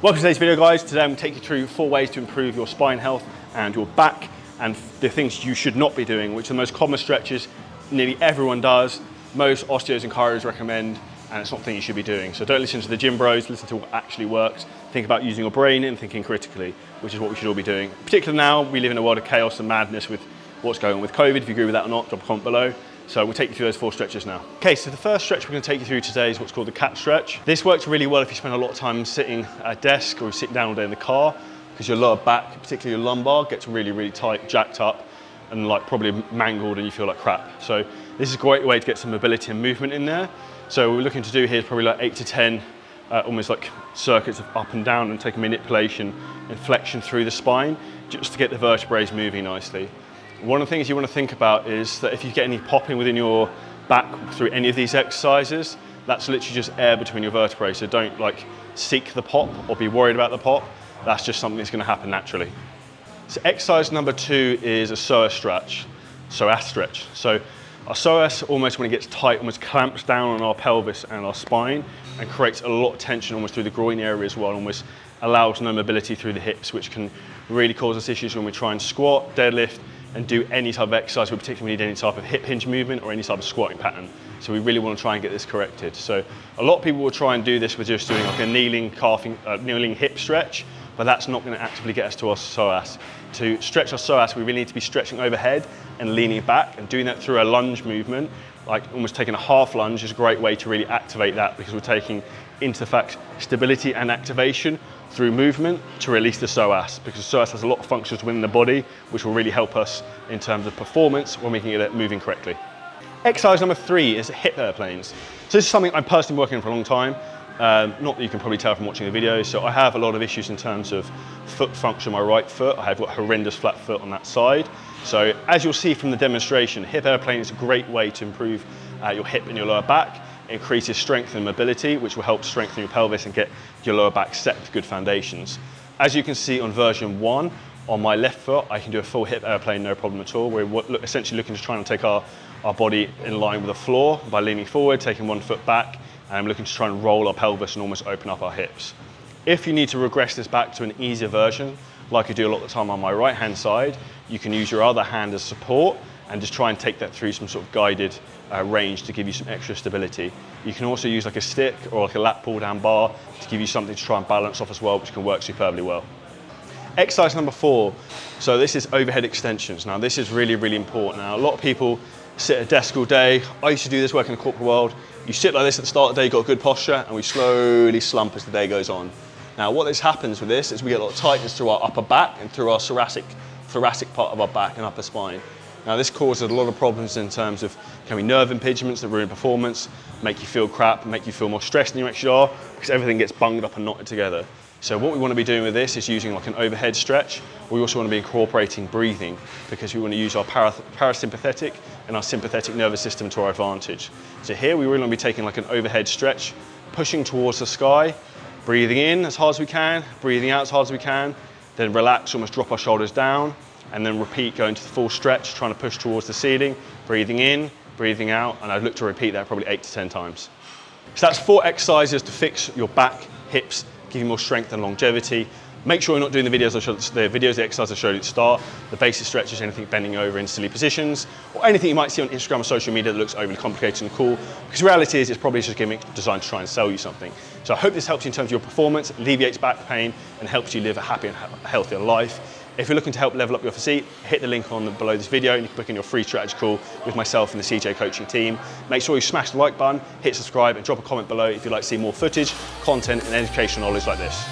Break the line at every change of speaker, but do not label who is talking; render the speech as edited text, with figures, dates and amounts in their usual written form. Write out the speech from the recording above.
Welcome to today's video, guys. Today I'm going to take you through 4 ways to improve your spine health and your back, and the things you should not be doing, which are the most common stretches nearly everyone does, most osteos and chiros recommend, and it's not the thing you should be doing. So don't listen to the gym bros, listen to what actually works. Think about using your brain and thinking critically, which is what we should all be doing. Particularly now, we live in a world of chaos and madness with what's going on with COVID. If you agree with that or not, drop a comment below. So we'll take you through those 4 stretches now. Okay, so the first stretch we're going to take you through today is what's called the cat stretch. This works really well if you spend a lot of time sitting at a desk or sitting down all day in the car, because your lower back, particularly your lumbar, gets really, really tight, jacked up, and like probably mangled, and you feel like crap. So this is a great way to get some mobility and movement in there. So what we're looking to do here is probably like 8 to 10, almost like circuits of up and down, and take a manipulation and flexion through the spine, just to get the vertebrae moving nicely. One of the things you want to think about is that if you get any popping within your back through any of these exercises, that's literally just air between your vertebrae. So don't like seek the pop or be worried about the pop. That's just something that's going to happen naturally. So exercise number 2 is a psoas stretch. So our psoas, almost when it gets tight, almost clamps down on our pelvis and our spine and creates a lot of tension almost through the groin area as well, almost allows no mobility through the hips, which can really cause us issues when we try and squat, deadlift, and do any type of exercise. We particularly need any type of hip hinge movement or any type of squatting pattern. So we really want to try and get this corrected. So a lot of people will try and do this with just doing like a kneeling hip stretch, but that's not going to actively get us to our psoas. To stretch our psoas, we really need to be stretching overhead and leaning back, and doing that through a lunge movement, like almost taking a half lunge, is a great way to really activate that, because we're taking into the fact stability and activation through movement to release the psoas, because the psoas has a lot of functions within the body which will really help us in terms of performance when we can get it moving correctly. Exercise number 3 is hip airplanes. So this is something I'm personally working on for a long time. Not that you can probably tell from watching the video. So I have a lot of issues in terms of foot function, my right foot. I have got horrendous flat foot on that side. So as you'll see from the demonstration, hip airplane is a great way to improve your hip and your lower back. It increases strength and mobility, which will help strengthen your pelvis and get your lower back set with good foundations. As you can see on version 1, on my left foot, I can do a full hip airplane, no problem at all. We're essentially looking to try and take our body in line with the floor by leaning forward, taking one foot back, and I'm looking to try and roll our pelvis and almost open up our hips. If you need to regress this back to an easier version, like I do a lot of the time on my right hand side, you can use your other hand as support and just try and take that through some sort of guided range to give you some extra stability. You can also use like a stick or like a lat pull down bar to give you something to try and balance off as well, which can work superbly well. Exercise number 4, so this is overhead extensions. Now this is really, really important. Now a lot of people sit at a desk all day. I used to do this work in the corporate world. You sit like this at the start of the day, you've got good posture, and we slowly slump as the day goes on. Now what happens with this is we get a lot of tightness through our upper back and through our thoracic part of our back and upper spine. Now this causes a lot of problems in terms of nerve impingements that ruin performance, make you feel crap, make you feel more stressed than you actually are, because everything gets bunged up and knotted together. So what we want to be doing with this is using like an overhead stretch. We also want to be incorporating breathing, because we want to use our parasympathetic and our sympathetic nervous system to our advantage. So here we really want to be taking like an overhead stretch, pushing towards the sky, breathing in as hard as we can, breathing out as hard as we can, then relax, almost drop our shoulders down, and then repeat, going to the full stretch, trying to push towards the ceiling, breathing in, breathing out, and I'd look to repeat that probably 8 to 10 times. So that's 4 exercises to fix your back, hips, give you more strength and longevity. Make sure you're not doing the exercises I showed you at the start, the basic stretches, anything bending over in silly positions, or anything you might see on Instagram or social media that looks overly complicated and cool, because the reality is it's probably just a gimmick designed to try and sell you something. So I hope this helps you in terms of your performance, alleviates back pain, and helps you live a happy and healthier life. If you're looking to help level up your physique, hit the link below this video and you can book in your free strategy call with myself and the CJ coaching team. Make sure you smash the like button, hit subscribe, and drop a comment below if you'd like to see more footage, content, and educational knowledge like this.